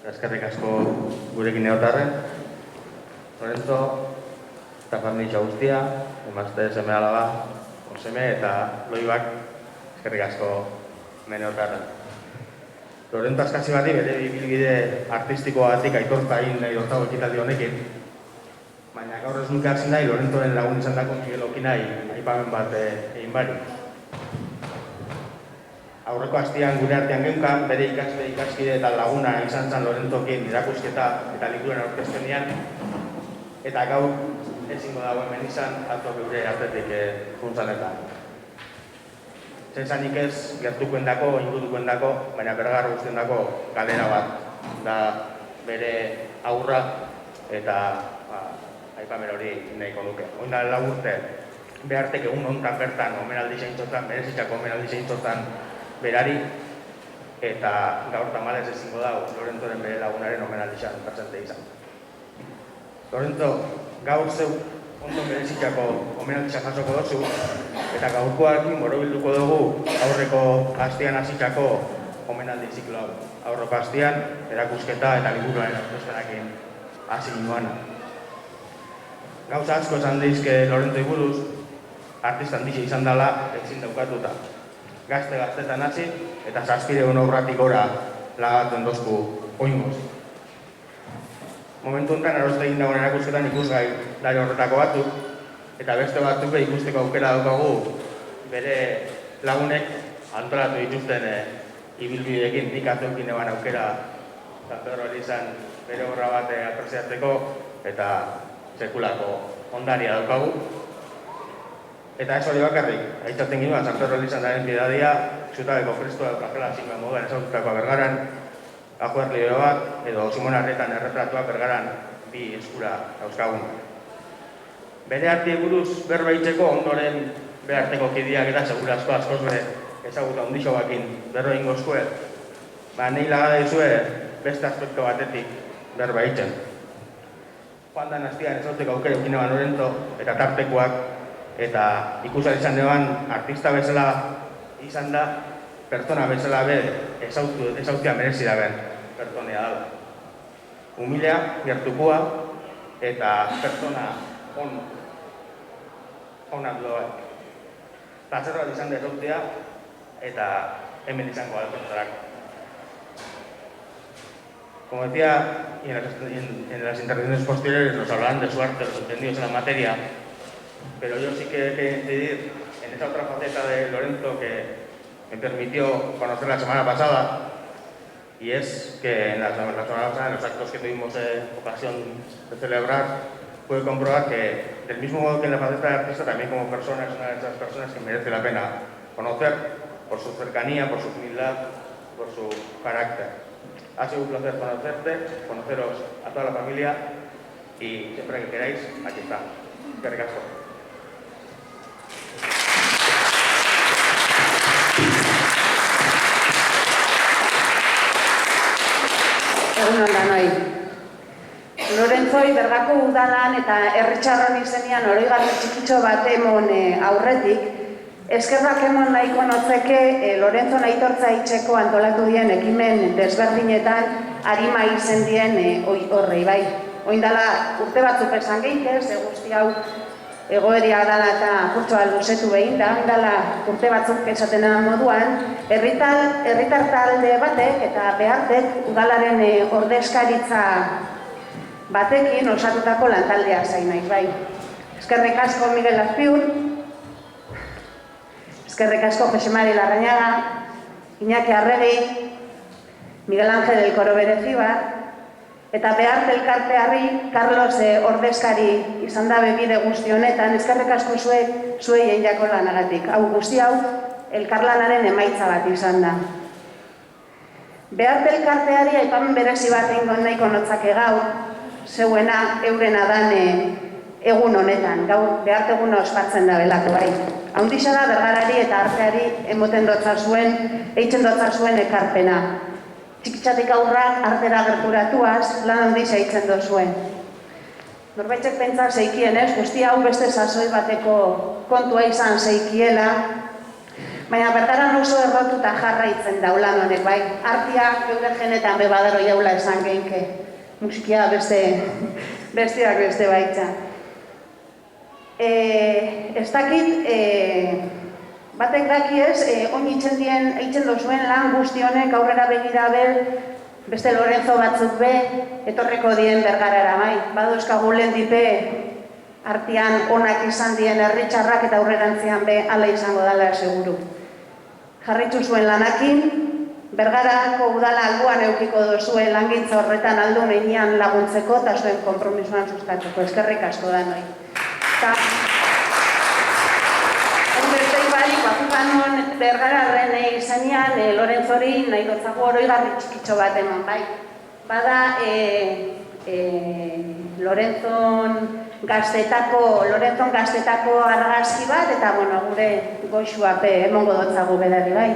Eskerrik asko gurekin egotarren. Lorenzo eta familia guztia, emazte seme alaba, oseme eta loibak eskerrik asko hemen egotarren. Lorenzo askasi bati bere ibilbide artistikoagatik aitortza egin nahi dotago ekitaldi honekin. Baina gaur ez nuke hasi nahi, Lorenzoren lagun izan dako Miguel Okinai aipamen bat egin bari. Aurreko astean gure artean geunkan, bere ikaskide eta laguna izan zen Lorenzokin irakusketa eta liburuaren aurkezpenean, eta gaur ezingo dago hemen izan, atzo gure artetik funtzanetan. Zentzanik ez gertukuen dako, ingurukuen dako, baina bergar guztien dako galera bat da bere aurra eta aipamen hori nahiko nuke. Oinda lau urte behartek egun hontan bertan omenaldi zeintzotan, berezitzako omenaldi zeintzotan berari, eta gaur tamalez ezingo dago Lorenzoren bere lagunaren omenaldizan presente izan. Lorenzo, gaur zeu ondo berezitzako omenaldizan jasoko dozu, eta gaurkoarekin borobilduko dugu aurreko astean hasitako omenaldi ziklo hau. Aurreko astean erakusketa eta liburuaren aurkezpenarekin hasi ginoan. Gauza asko esan deizke Lorenzoi buruz, artista handia izan dela ezin daukatuta. Gaztetan hasi eta 700 aurratik gora lagatzen dozku oingoz. Momentu honetan eroste egin dagoen erakusketan ikusgai dari horretako batzuk, eta beste batzuk ikusteko aukera daukagu bere lagunek antolatu dituzten ibilbideekin. Nik atzoekin eban aukera San Pedro Elizan bere horra bat apreziatzeko eta sekulako ondaria daukagu. Eta ez hori bakarrik, aitzaten ginoa San Pedro Elizan daren piedadia, Zutabeko Kristua flagela zinuen moduan ezagututako Bergaran, Ajuar libero bat, edo Simon Arretan erretratua Bergaran bi eskura dauzkagun. Bere arti buruz berbaitzeko ondoren beharteko kideak eta segurazko askoz ezaguta ondixo bakin berro ingozkue, nahi lagada izue beste aspektu batetik berbaitzen. Joan dan hastian ezauteko aukera ukineban Lorenzo eta tartekoak, eta ikusten izan deban artista bezala izan da, pertsona bezala be ezautia merezi daben pertsonea dala. Humilea, gertukua eta pertsona onak doak. Plazer bat izan da ezautia eta hemen izango alpertarako. Como decía, y en las intervenciones posteriores nos hablarán de su arte, los entendidos en la materia, pero yo sí que quería incidir en esa otra faceta de Lorenzo que me permitió conocer la semana pasada, y es que en la semana pasada, en los actos que tuvimos ocasión de celebrar, pude comprobar que, del mismo modo que en la faceta de artista, también como persona es una de esas personas que merece la pena conocer por su cercanía, por su humildad, por su carácter. Ha sido un placer conocerte, conoceros a toda la familia, y siempre que queráis, aquí estamos. ¡Qué recaso! Egun ondan hoi. Lorenzoi Bergako udalan eta herritxarron izenean oroigarri txikitxo bat emon aurretik, eskerrak emon nahiko notzeke Lorenzo nahitortza itxeko antolatu dien ekimen desberdinetan arima izen dien horrei bai. Oindala urte batzuk esan gehitez, guzti hau egoeria dala eta kurtsoa luzetu behin da, oindala urte batzuk esaten moduan, herritar talde batek eta behartek udalaren ordezkaritza batekin osatutako lantaldea zain naiz bai. Eskerrik asko Miguel Azpiur, eskerrik asko Jose Mari Larrañaga, Iñaki Arregi, Miguel Ángel El Coroberezibar, eta behart elkarteari Carlos ordezkari izan da bebide guzti honetan, eskerrik asko zuei einjako lanagatik. Hau guzti hau, elkarlanaren emaitza bat izan da. Behart elkarteari aipamen berezi bat ingon nahiko notzake gaur, zeuena eurena dan egun honetan, gaur behart eguna ospatzen da belako bai. Haundixa da Bergarari eta arteari emoten dotza zuen, eitzen dotza zuen ekarpena. Txikitzatik aurrak artera gerturatuaz, lan handiza eitzen dozuen. Norbaitzek pentsa zeikien ez, guzti hau beste sasoi bateko kontua izan zeikiela, Baina bertaran oso errotuta jarraitzen daulan honek, bai. Artiak geure genetan bebadaro jaula esan geinke. Musikia besteak beste baitza. Ez dakit, batek daki ez, oin itzen dozuen lan guzti honek aurrera begira bel, beste Lorenzo batzuk be, etorreko dien Bergarara, bai. Baduzkagu lehen dipe, artian onak izan dien herritxarrak eta aurrerantzian be ala izango dela seguru. Jarritzu zuen lanakin, Bergarako udala alboan eukiko dozue langintza horretan aldu meinean laguntzeko eta zuen konpromisoan sustatzeko. Eskerrik asko da noi. Eta, beste barik, bakukanon Bergararren izanean, Lorenzori nahi dotzago oroigarri txikitxo bat eman, bai. Bada, Lorenzon gaztetako argazki bat, eta gure goxua emongo dotzago bedari, bai.